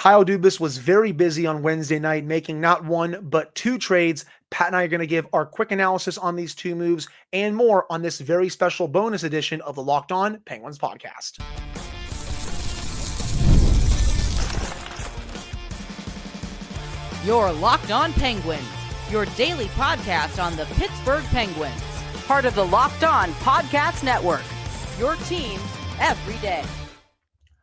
Kyle Dubas was very busy on Wednesday night, making not one, but two trades. Pat and I are going to give our quick analysis on these two moves and more on this very special bonus edition of the Locked On Penguins podcast. Your Locked On Penguins, your daily podcast on the Pittsburgh Penguins. Part of the Locked On Podcast Network, your team every day.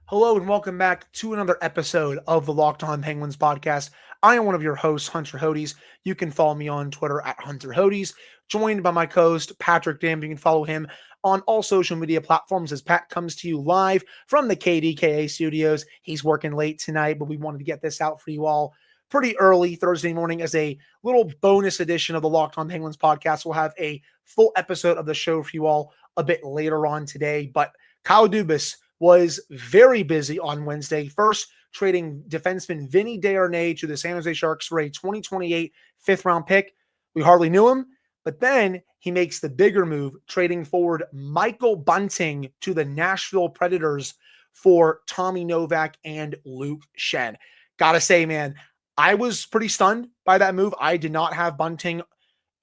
Hello and welcome back to another episode of the Locked On Penguins podcast. I am one of your hosts, Hunter Hodes. You can follow me on Twitter at Hunter Hodes, joined by my co-host, Patrick Dam. You can follow him on all social media platforms as Pat comes to you live from the KDKA studios. He's working late tonight, but we wanted to get this out for you all pretty early Thursday morning as a little bonus edition of the Locked On Penguins podcast. We'll have a full episode of the show for you all a bit later on today, but Kyle Dubas was very busy on Wednesday, first trading defenseman Vinny Desharnais to the San Jose Sharks for a 2028 fifth-round pick. We hardly knew him, but then he makes the bigger move, trading forward Michael Bunting to the Nashville Predators for Tommy Novak and Luke Schenn. Gotta say, man, I was pretty stunned by that move. I did not have Bunting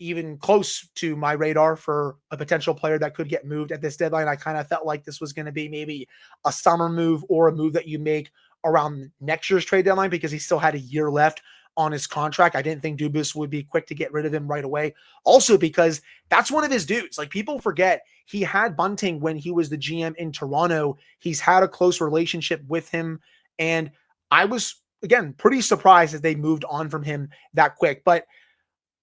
even close to my radar for a potential player that could get moved at this deadline. I kind of felt like this was going to be maybe a summer move or a move that you make around next year's trade deadline because he still had a year left on his contract. I didn't think Dubas would be quick to get rid of him right away. Also because that's one of his dudes. Like, people forget he had Bunting when he was the GM in Toronto. He's had a close relationship with him. And I was, again, pretty surprised that they moved on from him that quick. But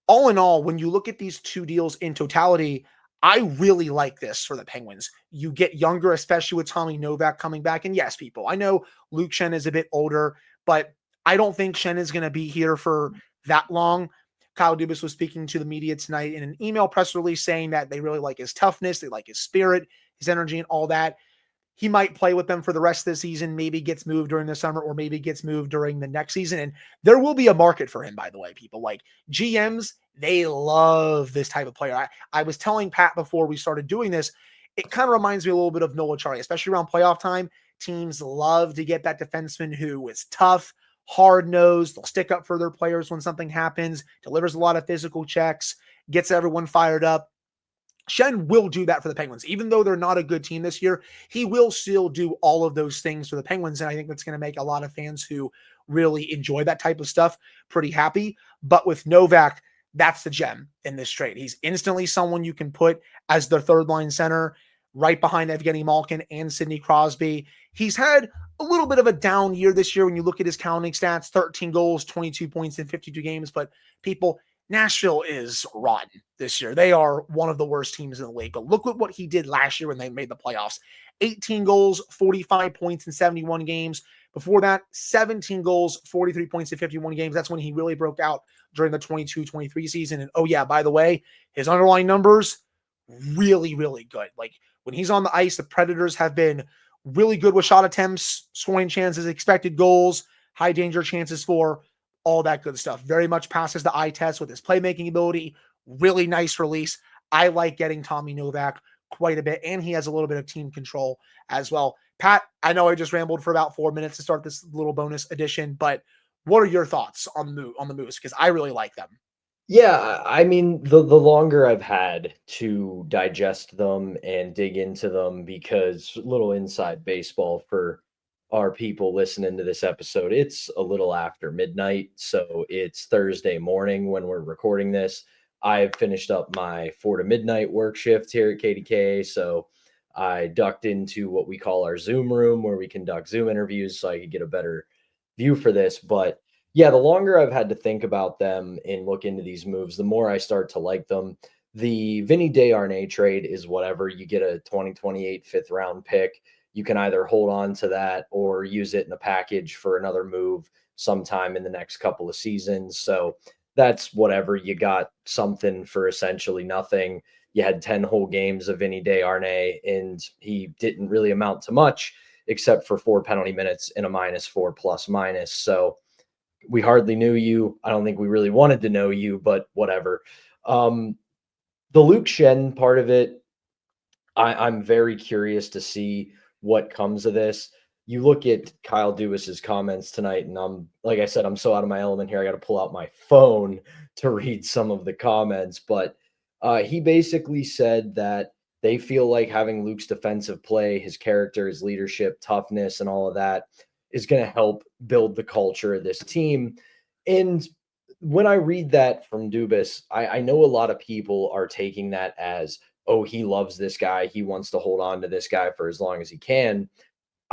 all in all, when you look at these two deals in totality, I really like this for the Penguins. You get younger, especially with Tommy Novak coming back. And yes, people, I know Luke Schenn is a bit older, but I don't think Schenn is going to be here for that long. Kyle Dubas was speaking to the media tonight in an email press release saying that they really like his toughness, they like his spirit, his energy, and all that. He might play with them for the rest of the season, maybe gets moved during the summer, or maybe gets moved during the next season. And there will be a market for him, by the way, people. Like, GMs, they love this type of player. I was telling Pat before we started doing this, it kind of reminds me a little bit of Noah Acciari, especially around playoff time. Teams love to get that defenseman who is tough, hard-nosed. They'll stick up for their players when something happens, delivers a lot of physical checks, gets everyone fired up. Schenn will do that for the Penguins. Even though they're not a good team this year, he will still do all of those things for the Penguins, and I think that's going to make a lot of fans who really enjoy that type of stuff pretty happy. But with Novak, that's the gem in this trade. He's instantly someone you can put as their third-line center right behind Evgeny Malkin and Sidney Crosby. He's had a little bit of a down year this year when you look at his counting stats, 13 goals, 22 points in 52 games, but people, Nashville is rotten this year. They are one of the worst teams in the league. But look at what he did last year when they made the playoffs. 18 goals, 45 points in 71 games. Before that, 17 goals, 43 points in 51 games. That's when he really broke out during the 22-23 season. And oh yeah, by the way, his underlying numbers, really, really good. Like, when he's on the ice, the Predators have been really good with shot attempts, scoring chances, expected goals, high danger chances for, all that good stuff. Very much passes the eye test with his playmaking ability. Really nice release. I like getting Tommy Novak quite a bit, and he has a little bit of team control as well. Pat, I know I just rambled for about 4 minutes to start this little bonus edition, but what are your thoughts on the moves? Because I really like them. Yeah, I mean, the longer I've had to digest them and dig into them, because little inside baseball for our people listening to this episode, it's a little after midnight, so it's Thursday morning when we're recording this. I've finished up my 4 to midnight work shift here at KDK, so I ducked into what we call our Zoom room where we conduct Zoom interviews so I could get a better view for this. But yeah, the longer I've had to think about them and look into these moves, the more I start to like them. The Vinny Desharnais trade is whatever. You get a 2028 fifth round pick. You can either hold on to that or use it in a package for another move sometime in the next couple of seasons. So that's whatever. You got something for essentially nothing. You had 10 whole games of Vinny Desharnais, and he didn't really amount to much except for 4 penalty minutes and a -4 plus minus. So we hardly knew you. I don't think we really wanted to know you, but whatever. The Luke Schenn part of it, I'm very curious to see what comes of this. you look at Kyle Dubas's comments tonight, and like I said, I'm so out of my element here. I got to pull out my phone to read some of the comments, but he basically said that they feel like having Luke's defensive play, his character, his leadership, toughness, and all of that is going to help build the culture of this team. And when I read that from Dubas, I know a lot of people are taking that as, oh, he loves this guy. He wants to hold on to this guy for as long as he can.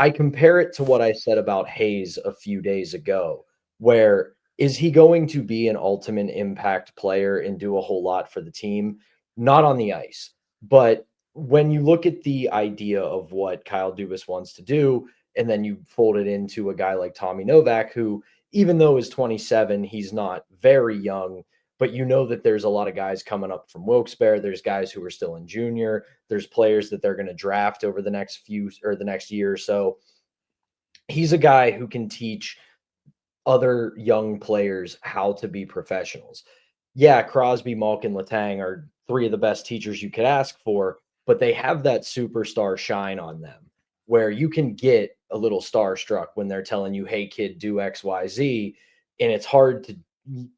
I compare it to what I said about Hayes a few days ago, where is he going to be an ultimate impact player and do a whole lot for the team? Not on the ice. But when you look at the idea of what Kyle Dubas wants to do, and then you fold it into a guy like Tommy Novak, who, even though is 27, he's not very young, but you know that there's a lot of guys coming up from Wilkes-Barre. There's guys who are still in junior. There's players that they're going to draft over the next the next year or so. He's a guy who can teach other young players how to be professionals. Yeah, Crosby, Malkin, Letang are three of the best teachers you could ask for, but they have that superstar shine on them where you can get a little starstruck when they're telling you, hey, kid, do X, Y, Z. And it's hard to,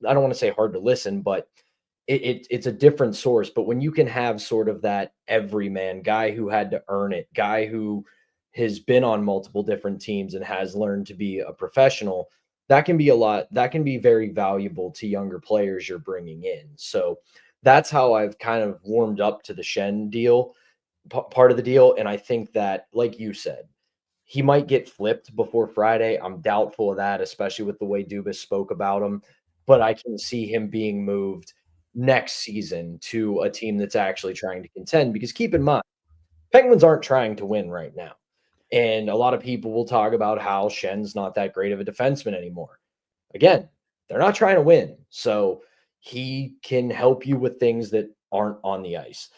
I don't want to say hard to listen, but it's a different source. But when you can have sort of that everyman guy who had to earn it, guy who has been on multiple different teams and has learned to be a professional, that can be very valuable to younger players you're bringing in. So that's how I've kind of warmed up to the Shen deal, part of the deal. And I think that, like you said, he might get flipped before Friday. I'm doubtful of that, especially with the way Dubas spoke about him. But I can see him being moved next season to a team that's actually trying to contend. Because keep in mind, Penguins aren't trying to win right now. And a lot of people will talk about how Shen's not that great of a defenseman anymore. Again, they're not trying to win. So he can help you with things that aren't on the ice.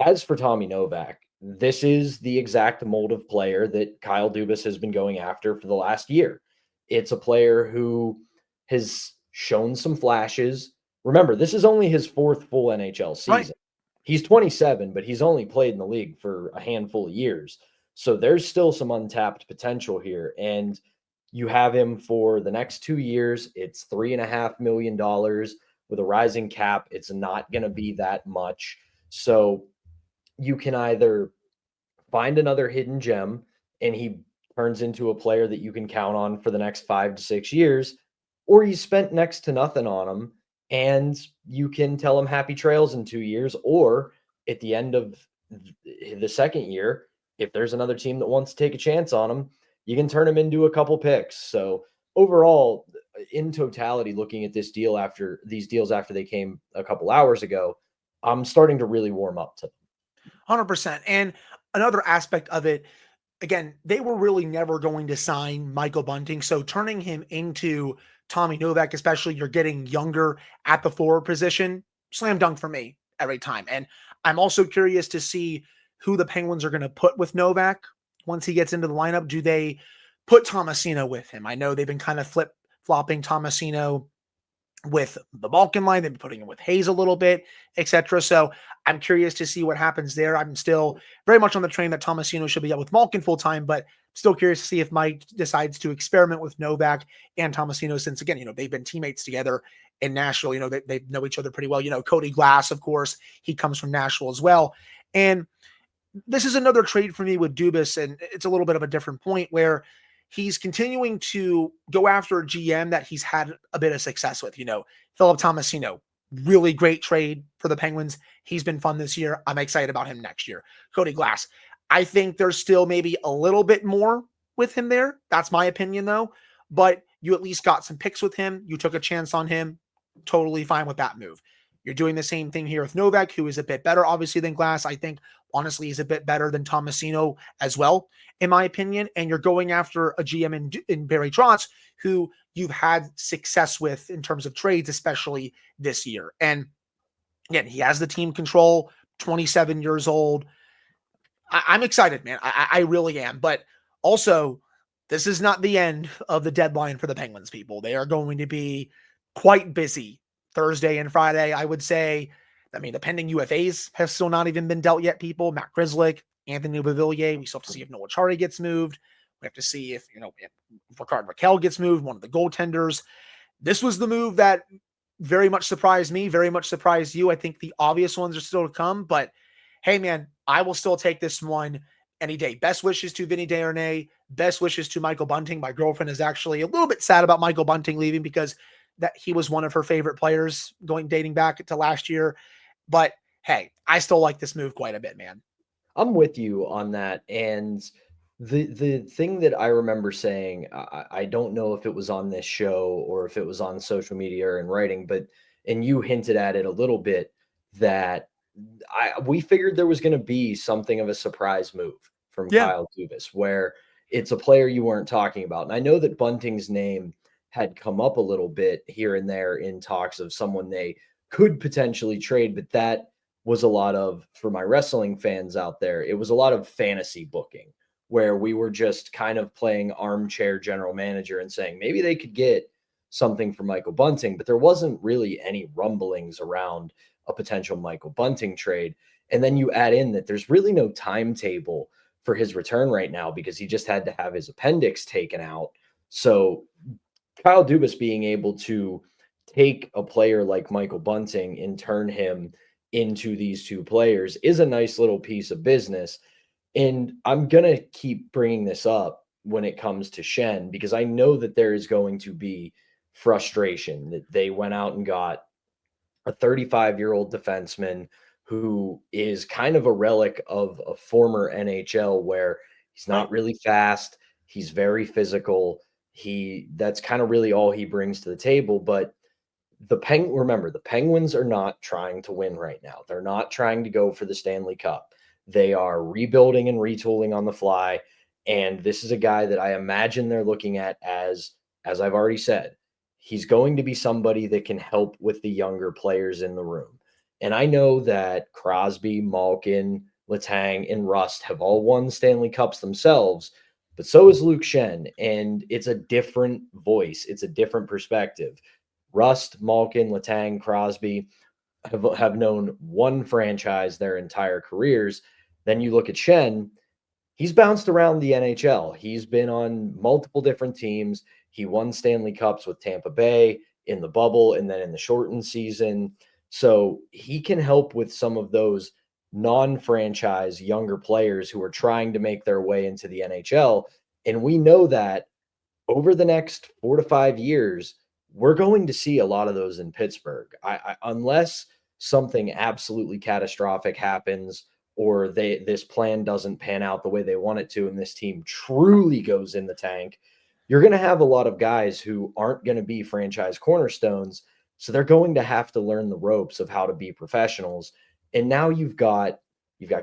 As for Tommy Novak, this is the exact mold of player that Kyle Dubas has been going after for the last year. It's a player who has shown some flashes. Remember, this is only his fourth full NHL season. Right. He's 27, but he's only played in the league for a handful of years. So there's still some untapped potential here. And you have him for the next 2 years. It's $3.5 million with a rising cap. It's not going to be that much. So you can either find another hidden gem and he turns into a player that you can count on for the next 5 to 6 years, or you spent next to nothing on him and you can tell him happy trails in 2 years, or at the end of the second year, if there's another team that wants to take a chance on him, you can turn him into a couple picks. So overall, in totality, looking at these deals after they came a couple hours ago, I'm starting to really warm up to them. 100%. And another aspect of it, again, they were really never going to sign Michael Bunting. So turning him into Tommy Novak, especially, you're getting younger at the forward position, slam dunk for me every time. And I'm also curious to see who the Penguins are going to put with Novak once he gets into the lineup. Do they put Tomasino with him? I know they've been kind of flip-flopping Tomasino with the Malkin line. They've been putting him with Hayes a little bit, etc. So I'm curious to see what happens there. I'm still very much on the train that Tomasino should be out with Malkin full-time, but still curious to see if Mike decides to experiment with Novak and Tomasino, since, again, they've been teammates together in Nashville. They know each other pretty well. Cody Glass, of course, he comes from Nashville as well. And this is another trade for me with Dubas, and it's a little bit of a different point where he's continuing to go after a GM that he's had a bit of success with. Philip Tomasino, really great trade for the Penguins. He's been fun this year. I'm excited about him next year. Cody Glass, I think there's still maybe a little bit more with him there. That's my opinion, though. But you at least got some picks with him. You took a chance on him. Totally fine with that move. You're doing the same thing here with Novak, who is a bit better, obviously, than Glass. I think, honestly, he's a bit better than Tomasino as well, in my opinion. And you're going after a GM in Barry Trotz, who you've had success with in terms of trades, especially this year. And again, he has the team control, 27 years old. I'm excited, man. I really am. But also, this is not the end of the deadline for the Penguins, people. They are going to be quite busy Thursday and Friday, I would say. I mean, the pending UFAs have still not even been dealt yet, people. Matt Grzelcyk, Anthony Beauvillier. We still have to see if Noah Chari gets moved. We have to see if Rickard Rakell gets moved, one of the goaltenders. This was the move that very much surprised me, very much surprised you. I think the obvious ones are still to come, but hey, man, I will still take this one any day. Best wishes to Vinny Desharnais. Best wishes to Michael Bunting. My girlfriend is actually a little bit sad about Michael Bunting leaving because that he was one of her favorite players dating back to last year. But hey, I still like this move quite a bit, man. I'm with you on that. And the thing that I remember saying, I don't know if it was on this show or if it was on social media or in writing, and you hinted at it a little bit, that we figured there was going to be something of a surprise move from Yeah. Kyle Dubas, where it's a player you weren't talking about. And I know that Bunting's name had come up a little bit here and there in talks of someone they could potentially trade, but that was a lot of, for my wrestling fans out there, it was a lot of fantasy booking where we were just kind of playing armchair general manager and saying maybe they could get something for Michael Bunting, but there wasn't really any rumblings around a potential Michael Bunting trade. And then you add in that there's really no timetable for his return right now because he just had to have his appendix taken out. So Kyle Dubas being able to take a player like Michael Bunting and turn him into these two players is a nice little piece of business. And I'm going to keep bringing this up when it comes to Schenn, because I know that there is going to be frustration that they went out and got a 35-year-old defenseman who is kind of a relic of a former NHL where he's not really fast. He's very physical. That's kind of really all he brings to the table. But remember, the Penguins are not trying to win right now. They're not trying to go for the Stanley Cup. They are rebuilding and retooling on the fly. And this is a guy that I imagine they're looking at as I've already said, he's going to be somebody that can help with the younger players in the room. And I know that Crosby, Malkin, Letang, and Rust have all won Stanley Cups themselves, but so is Luke Schenn. And it's a different voice. It's a different perspective. Rust, Malkin, Letang, Crosby have known one franchise their entire careers. Then you look at Schenn, he's bounced around the NHL. He's been on multiple different teams. He won Stanley Cups with Tampa Bay in the bubble and then in the shortened season. So he can help with some of those non-franchise younger players who are trying to make their way into the NHL. And we know that over the next 4 to 5 years, we're going to see a lot of those in Pittsburgh. Unless something absolutely catastrophic happens or this plan doesn't pan out the way they want it to, and this team truly goes in the tank, you're going to have a lot of guys who aren't going to be franchise cornerstones. So they're going to have to learn the ropes of how to be professionals. And now you've got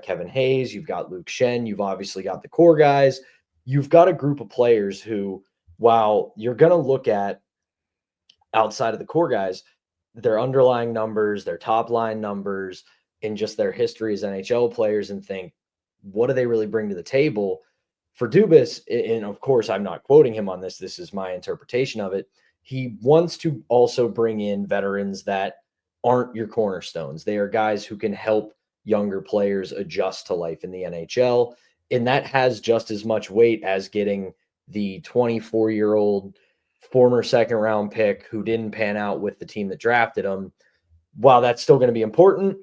Kevin Hayes, you've got Luke Schenn, you've obviously got the core guys. You've got a group of players who, while you're going to look at outside of the core guys, their underlying numbers, their top line numbers, and just their history as NHL players and think, what do they really bring to the table? For Dubas, and of course, I'm not quoting him on this. This is my interpretation of it. He wants to also bring in veterans that aren't your cornerstones. They are guys who can help younger players adjust to life in the NHL. And that has just as much weight as getting the 24-year-old former second-round pick who didn't pan out with the team that drafted him. While that's still going to be important,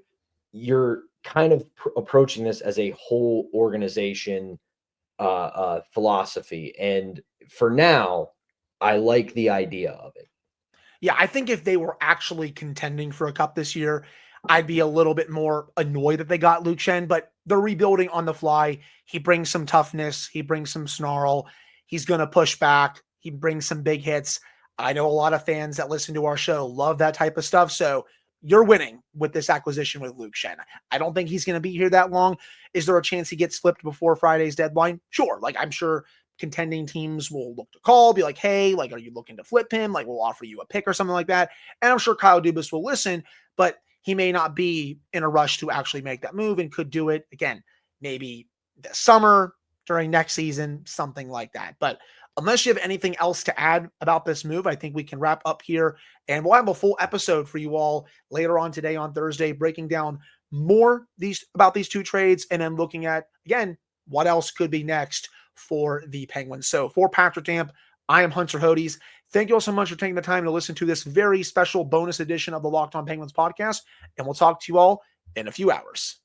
you're kind of approaching this as a whole organization philosophy. And for now, I like the idea of it. Yeah, I think if they were actually contending for a cup this year, I'd be a little bit more annoyed that they got Luke Schenn, but they're rebuilding on the fly. He brings some toughness. He brings some snarl. He's going to push back. He brings some big hits. I know a lot of fans that listen to our show love that type of stuff. So you're winning with this acquisition with Luke Schenn. I don't think he's going to be here that long. Is there a chance he gets flipped before Friday's deadline? Sure. Like, I'm sure contending teams will look to call, be like, hey, like, are you looking to flip him? Like, we'll offer you a pick or something like that. And I'm sure Kyle Dubas will listen, but he may not be in a rush to actually make that move and could do it again, maybe this summer, during next season, something like that. But unless you have anything else to add about this move, I think we can wrap up here. And we'll have a full episode for you all later on today on Thursday, breaking down more about these two trades and then looking at, again, what else could be next for the Penguins. So for Patrick Damp, I am Hunter Hodes. Thank you all so much for taking the time to listen to this very special bonus edition of the Locked On Penguins podcast, and we'll talk to you all in a few hours.